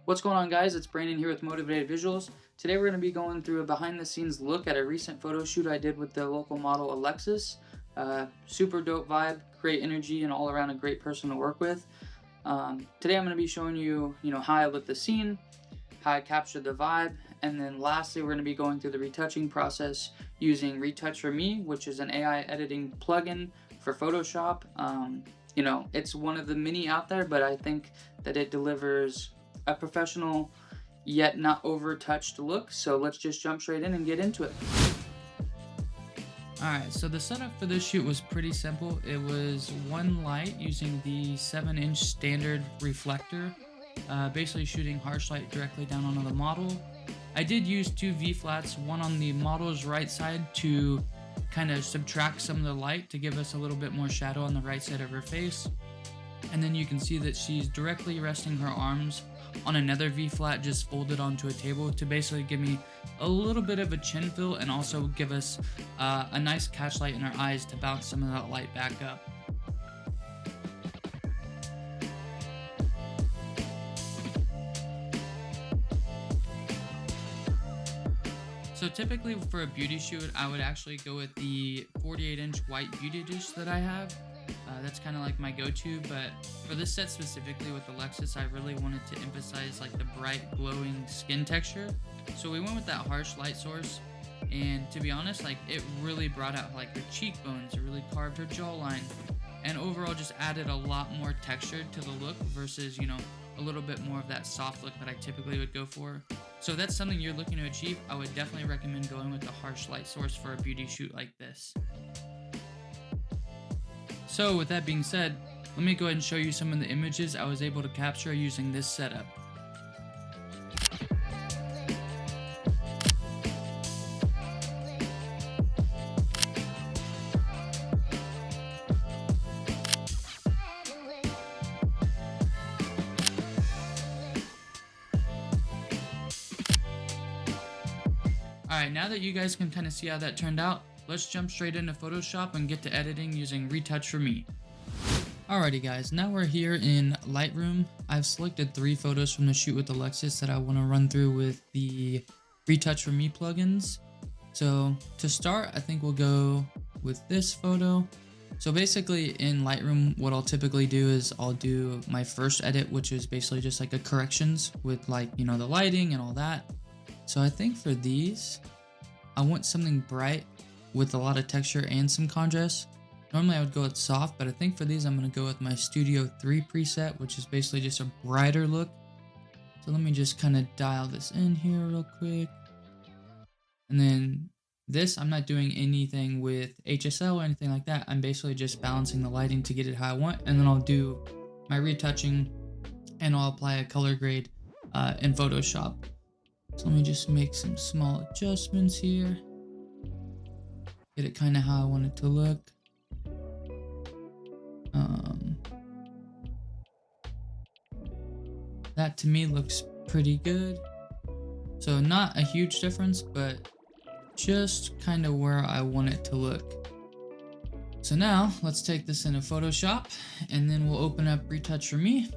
What's going on, guys? It's Brandon here with Motivated Visuals. Today we're going to be going through a behind the scenes look at a recent photo shoot I did with the local model Alexis. Super dope vibe, great energy, and all around a great person to work with. Today I'm going to be showing you, how I lit the scene, how I captured the vibe, and then lastly we're going to be going through the retouching process using Retouch4Me, which is an AI editing plugin for Photoshop. It's one of the many out there, but I think that it delivers a professional yet not over-touched look. So let's just jump straight in and get into it. Alright, so the setup for this shoot was pretty simple. It was one light using the 7-inch standard reflector, basically shooting harsh light directly down onto the model. I did use two Vflats, one on the model's right side to kind of subtract some of the light to give us a little bit more shadow on the right side of her face. And then you can see that she's directly resting her arms on another V-flat just folded onto a table to basically give me a little bit of a chin fill and also give us a nice catch light in her eyes to bounce some of that light back up. So typically for a beauty shoot, I would actually go with the 48-inch white beauty dish that I have. That's kind of like my go-to, but for this set specifically with Alexis, I really wanted to emphasize like the bright glowing skin texture. So we went with that harsh light source, and to be honest, like it really brought out like her cheekbones, it really carved her jawline, and overall just added a lot more texture to the look versus, a little bit more of that soft look that I typically would go for. So if that's something you're looking to achieve, I would definitely recommend going with the harsh light source for a beauty shoot like this. So with that being said, let me go ahead and show you some of the images I was able to capture using this setup. Alright, now that you guys can kind of see how that turned out, let's jump straight into Photoshop and get to editing using Retouch4Me. Alrighty guys, now we're here in Lightroom. I've selected 3 photos from the shoot with Alexis that I want to run through with the Retouch4Me plugins. So to start, I think we'll go with this photo. So basically in Lightroom, what I'll typically do is I'll do my first edit, which is basically just like a corrections with like, the lighting and all that. So I think for these, I want something bright with a lot of texture and some contrast. Normally I would go with soft, but I think for these I'm going to go with my Studio 3 preset, which is basically just a brighter look. So let me just kind of dial this in here real quick. And then this, I'm not doing anything with HSL or anything like that. I'm basically just balancing the lighting to get it how I want. And then I'll do my retouching and I'll apply a color grade in Photoshop. So let me just make some small adjustments here. Get it kind of how I want it to look. That to me looks pretty good. So not a huge difference, but just kind of where I want it to look. So now let's take this into Photoshop and then we'll open up Retouch4Me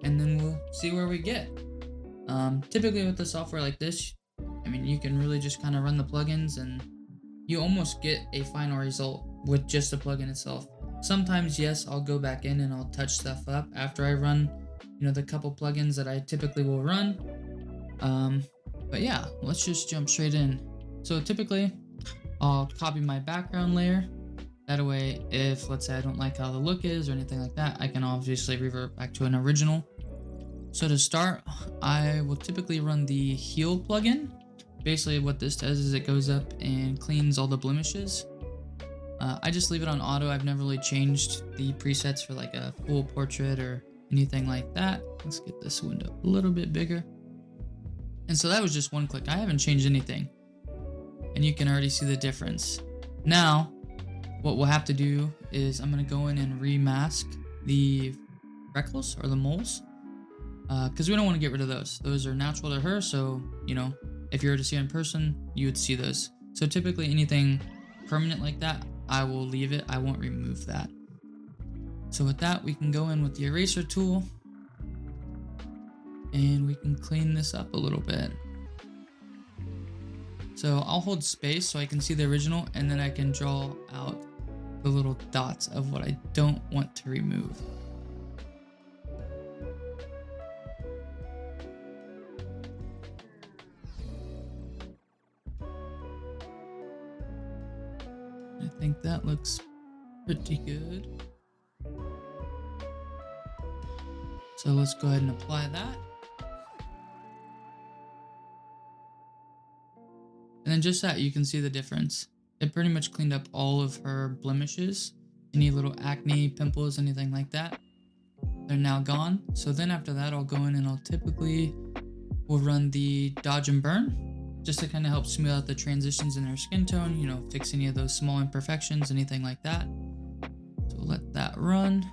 and then we'll see where we get. Typically with a software like this, you can really just kind of run the plugins and you almost get a final result with just the plugin itself. Sometimes, yes, I'll go back in and I'll touch stuff up after I run, the couple plugins that I typically will run. But yeah, let's just jump straight in. So typically, I'll copy my background layer. That way, if let's say I don't like how the look is or anything like that, I can obviously revert back to an original. So to start, I will typically run the Heal plugin. Basically what this does is it goes up and cleans all the blemishes. I just leave it on auto. I've never really changed the presets for like a full portrait or anything like that. Let's get this window a little bit bigger. And so that was just one click. I haven't changed anything. And you can already see the difference. Now, what we'll have to do is I'm going to go in and remask the freckles or the moles. Because we don't want to get rid of those. Those are natural to her, so, if you were to see her in person, you would see those. So typically anything permanent like that, I will leave it. I won't remove that. So with that, we can go in with the eraser tool and we can clean this up a little bit. So I'll hold space so I can see the original, and then I can draw out the little dots of what I don't want to remove. I think that looks pretty good. So let's go ahead and apply that. And then just that, you can see the difference. It pretty much cleaned up all of her blemishes, any little acne, pimples, anything like that. They're now gone. So then after that, I'll go in and we'll run the dodge and burn just to kind of help smooth out the transitions in her skin tone, you know, fix any of those small imperfections, anything like that. So let that run.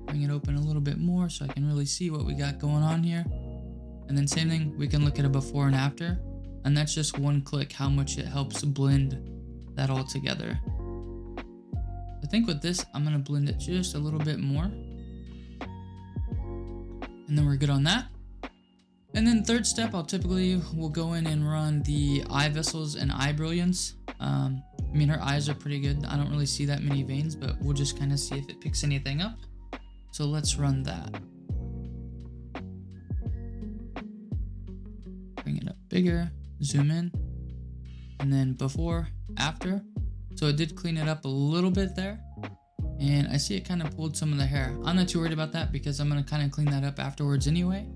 Bring it open a little bit more so I can really see what we got going on here. And then same thing, we can look at a before and after. And that's just one click, how much it helps blend that all together. I think with this, I'm gonna blend it just a little bit more. And then we're good on that. And then third step, we'll go in and run the eye vessels and eye brilliance. I mean, her eyes are pretty good. I don't really see that many veins, but we'll just kind of see if it picks anything up. So let's run that. Bring it up bigger. Zoom in, and then before, after. So it did clean it up a little bit there, and I see it kind of pulled some of the hair. I'm not too worried about that because I'm going to kind of clean that up afterwards anyway.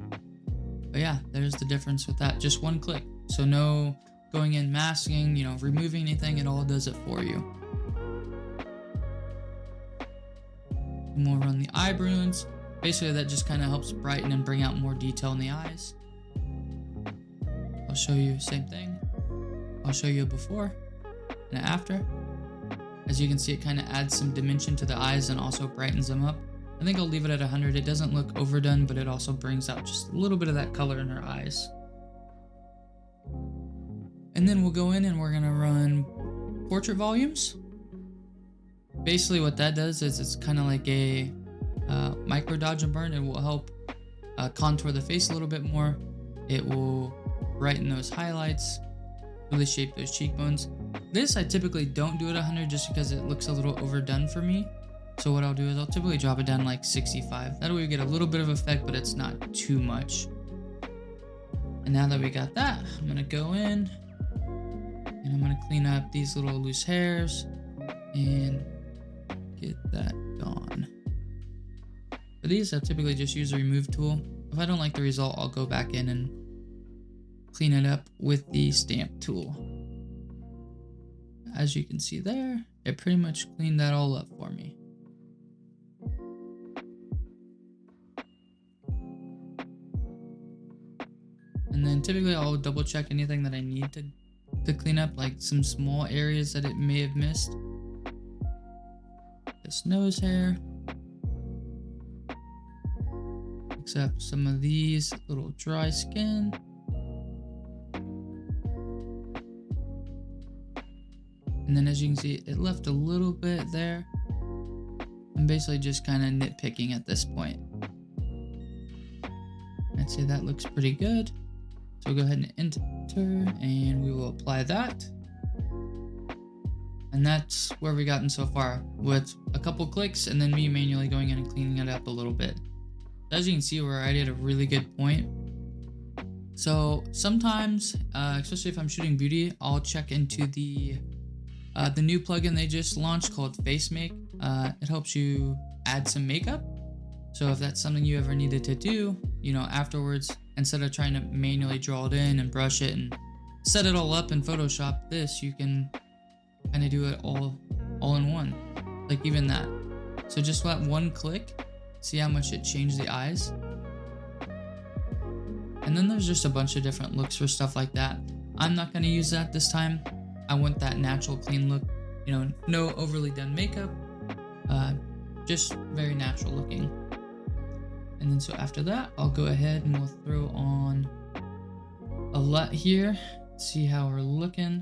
But yeah, there's the difference with that. Just one click. So no going in masking, you know, removing anything. It all does it for you. And we'll run the eye brilliance. Basically, that just kind of helps brighten and bring out more detail in the eyes. I'll show you same thing. I'll show you a before and an after. As you can see, it kind of adds some dimension to the eyes and also brightens them up. I think I'll leave it at 100. It doesn't look overdone, but it also brings out just a little bit of that color in her eyes. And then we'll go in and we're gonna run portrait volumes. Basically what that does is it's kind of like a micro dodge and burn. It will help contour the face a little bit more. It will brighten those highlights, really shape those cheekbones. This I typically don't do at 100 just because it looks a little overdone for me. So what I'll do is I'll typically drop it down like 65. That way we get a little bit of effect, but it's not too much. And now that we got that, I'm gonna go in and I'm gonna clean up these little loose hairs and get that gone. For these, I typically just use the remove tool. If I don't like the result, I'll go back in and clean it up with the stamp tool. As you can see there, it pretty much cleaned that all up for me. And then typically I'll double check anything that I need to clean up, like some small areas that it may have missed. This nose hair. Except some of these little dry skin. And then as you can see, it left a little bit there. I'm basically just kind of nitpicking at this point. I'd say that looks pretty good. So we'll go ahead and enter and we will apply that. And that's where we've gotten so far with a couple clicks and then me manually going in and cleaning it up a little bit. As you can see, we're already at a really good point. So sometimes, especially if I'm shooting beauty, I'll check into the new plugin they just launched called Face Make. It helps you add some makeup. So if that's something you ever needed to do, you know, afterwards, instead of trying to manually draw it in and brush it and set it all up in Photoshop, you can kind of do it all in one, like even that. So just that one click, see how much it changed the eyes. And then there's just a bunch of different looks for stuff like that. I'm not going to use that this time. I want that natural, clean look, you know, no overly done makeup, just very natural looking. And then so after that, I'll go ahead and we'll throw on a LUT here, see how we're looking.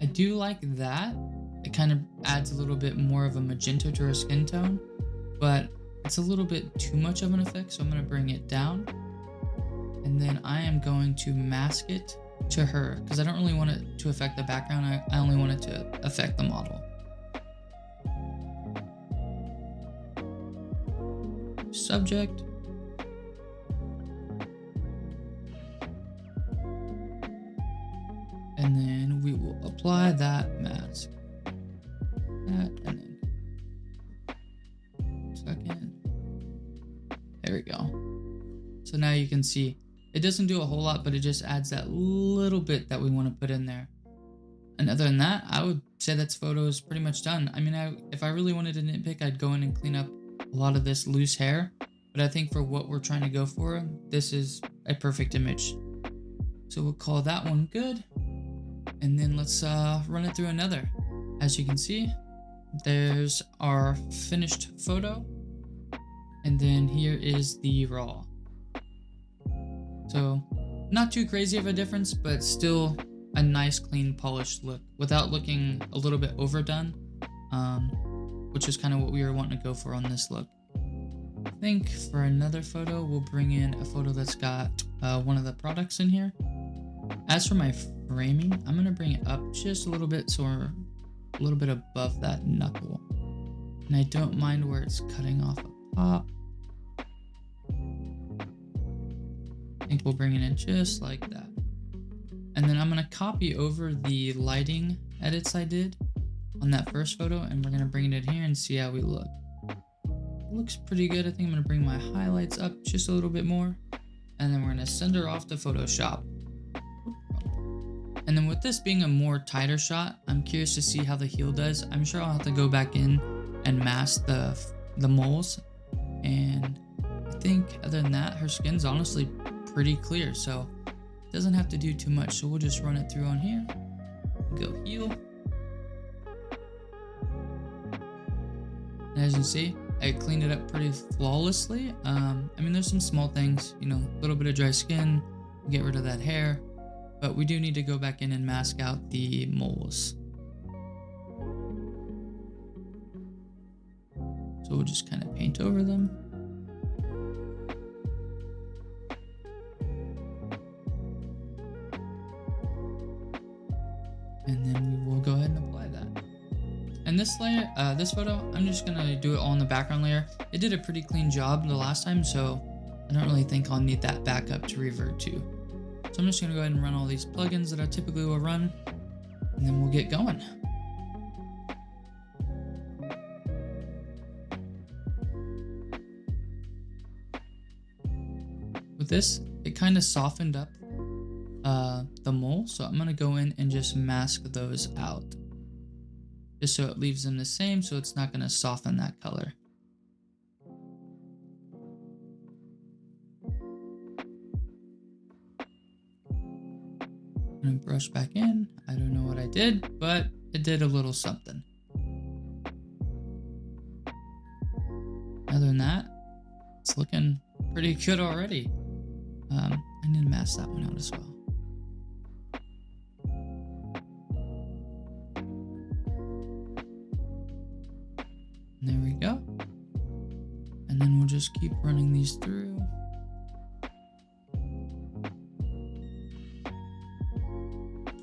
I do like that. It kind of adds a little bit more of a magenta to her skin tone. but it's a little bit too much of an effect, so I'm going to bring it down. And then I am going to mask it to her because I don't really want it to affect the background. I only want it to affect the model. Subject. And then we will apply that mask. That and then second. There we go. So now you can see it doesn't do a whole lot, but it just adds that little bit that we want to put in there. And other than that, I would say that's photos pretty much done. I mean, if I really wanted to nitpick, I'd go in and clean up a lot of this loose hair. But I think for what we're trying to go for, this is a perfect image. So we'll call that one good. And then let's run it through another. As you can see, there's our finished photo. And then here is the raw. So not too crazy of a difference, but still a nice, clean, polished look without looking a little bit overdone, which is kind of what we were wanting to go for on this look. I think for another photo, we'll bring in a photo that's got one of the products in here. As for my framing, I'm going to bring it up just a little bit so we're a little bit above that knuckle. And I don't mind where it's cutting off a pop. I think we'll bring it in just like that. And then I'm going to copy over the lighting edits I did on that first photo, and we're going to bring it in here and see how we look. It looks pretty good. I think I'm going to bring my highlights up just a little bit more, and then we're going to send her off to Photoshop. And then with this being a more tighter shot, I'm curious to see how the heel does. I'm sure I'll have to go back in and mask the moles. And I think other than that, her skin's honestly pretty clear, so it doesn't have to do too much. So we'll just run it through on here. Go heel. And as you can see, I cleaned it up pretty flawlessly. I mean, there's some small things, you know, a little bit of dry skin, get rid of that hair. But we do need to go back in and mask out the moles. So we'll just kind of paint over them. And then we will go ahead and apply that. And this layer, this photo, I'm just gonna do it all in the background layer. It did a pretty clean job the last time, so I don't really think I'll need that backup to revert to. So I'm just going to go ahead and run all these plugins that I typically will run, and then we'll get going. With this, it kind of softened up the mole, so I'm going to go in and just mask those out. Just so it leaves them the same, so it's not going to soften that color. I'm gonna brush back in. I don't know what I did, but it did a little something. Other than that, it's looking pretty good already. I need to mask that one out as well. And there we go. And then we'll just keep running these through.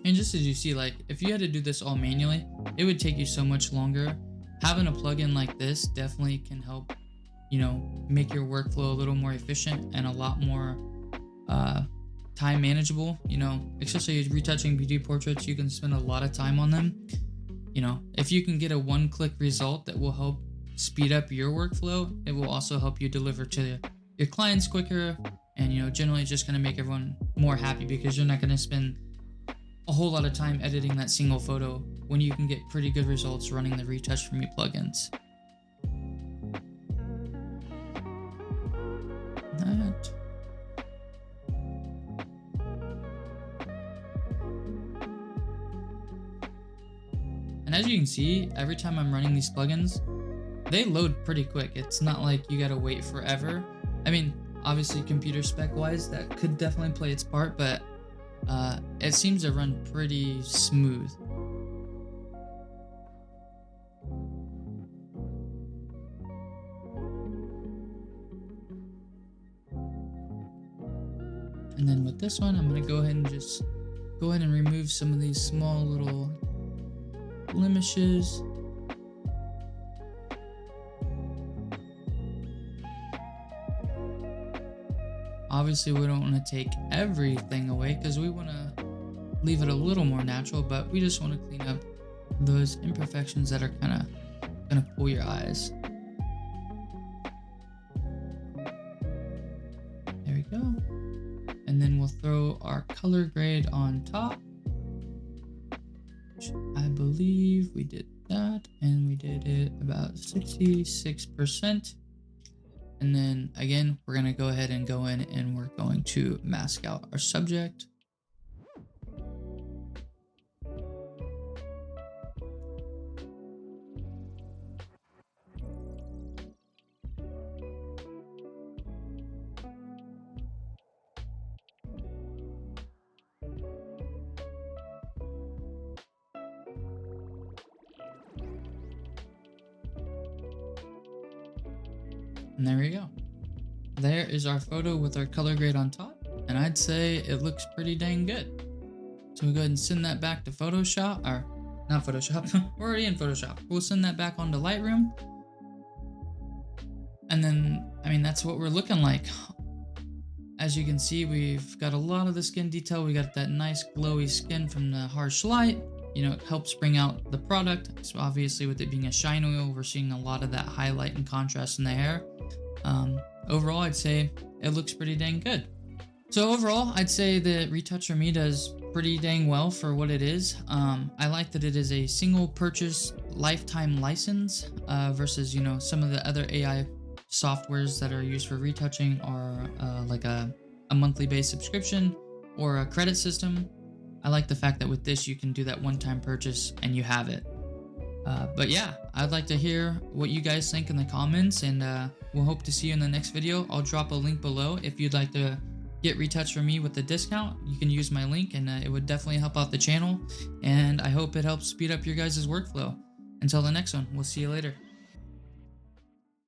And just as you see, like, if you had to do this all manually, it would take you so much longer. Having a plugin like this definitely can help, you know, make your workflow a little more efficient and a lot more time manageable. You know, especially retouching beauty portraits, you can spend a lot of time on them. You know, if you can get a one-click result that will help speed up your workflow, it will also help you deliver to your clients quicker, and, you know, generally just going to make everyone more happy because you're not going to spend a whole lot of time editing that single photo when you can get pretty good results running the Retouch4Me plugins. That. And as you can see, every time I'm running these plugins, they load pretty quick. It's not like you gotta wait forever. I mean, obviously computer spec wise, that could definitely play its part, but it seems to run pretty smooth. And then with this one, I'm gonna go ahead and remove some of these small little blemishes. Obviously, we don't want to take everything away because we want to leave it a little more natural, but we just want to clean up those imperfections that are kind of gonna pull your eyes. There we go. And then we'll throw our color grade on top, which I believe we did that, and we did it about 66%. And then again, we're gonna go ahead and go in and we're going to mask out our subject. And there we go. There is our photo with our color grade on top. And I'd say it looks pretty dang good. So we'll go ahead and send that back to Photoshop, or not Photoshop, we're already in Photoshop. We'll send that back onto Lightroom. And then, I mean, that's what we're looking like. As you can see, we've got a lot of the skin detail. We got that nice glowy skin from the harsh light. You know, it helps bring out the product. So obviously with it being a shine oil, we're seeing a lot of that highlight and contrast in the hair. Overall, I'd say it looks pretty dang good. So overall, I'd say that Retouch4Me does pretty dang well for what it is. I like that it is a single purchase lifetime license versus, you know, some of the other AI softwares that are used for retouching are like a monthly based subscription or a credit system. I like the fact that with this you can do that one-time purchase and you have it. But yeah, I'd like to hear what you guys think in the comments, and we'll hope to see you in the next video. I'll drop a link below if you'd like to get Retouch4Me with the discount. You can use my link, and it would definitely help out the channel, and I hope it helps speed up your guys' workflow. Until the next one, we'll see you later.